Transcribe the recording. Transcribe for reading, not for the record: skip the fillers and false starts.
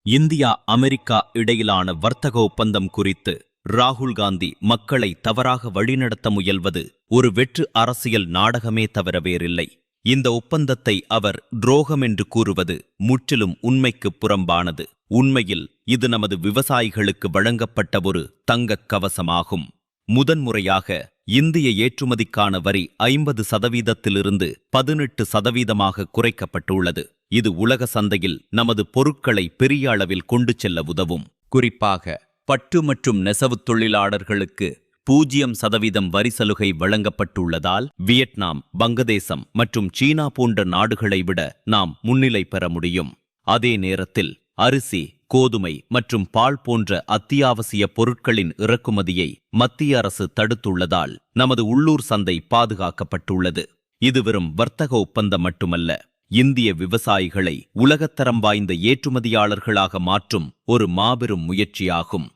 India America இடையிலான வர்த்தக ஒப்பந்தம் குறித்து ராகுல் காந்தி மக்களை தவறாக வழிநடத்த முயல்வது ஒரு வெற்று அரசியல் நாடகமே தவிர வேறில்லை. இந்த ஒப்பந்தத்தை அவர் துரோகம் என்று கூறுவது முற்றிலும் உண்மைக்குப் புறம்பானது. உண்மையில் இது நமது விவசாயிகளுக்கு வழங்கப்பட்ட ஒரு தங்கக் கவசமாகும். முதன்முறையாக இந்திய ஏற்றுமதிக்கான வரி 50%-இலிருந்து 18% குறைக்கப்பட்டுள்ளது. இது உலக சந்தையில் நமது பொருட்களை பெரிய அளவில் கொண்டு செல்ல உதவும். குறிப்பாக பட்டு மற்றும் நெசவுத் தொழிலாளர்களுக்கு 0% வரி சலுகை வழங்கப்பட்டுள்ளதால் வியட்நாம், வங்கதேசம் மற்றும் சீனா போன்ற நாடுகளை விட நாம் முன்னிலை பெற முடியும். அதே நேரத்தில் அரிசி, கோதுமை மற்றும் பால் போன்ற அத்தியாவசிய பொருட்களின் இறக்குமதியை மத்திய அரசு தடுத்துள்ளதால் நமது உள்ளூர் சந்தை பாதுகாக்கப்பட்டுள்ளது. இது வெறும் வர்த்தக ஒப்பந்தம் மட்டுமல்ல, இந்திய விவசாயிகளை உலகத்தரம் வாய்ந்த ஏற்றுமதியாளர்களாக மாற்றும் ஒரு மாபெரும் முயற்சியாகும்.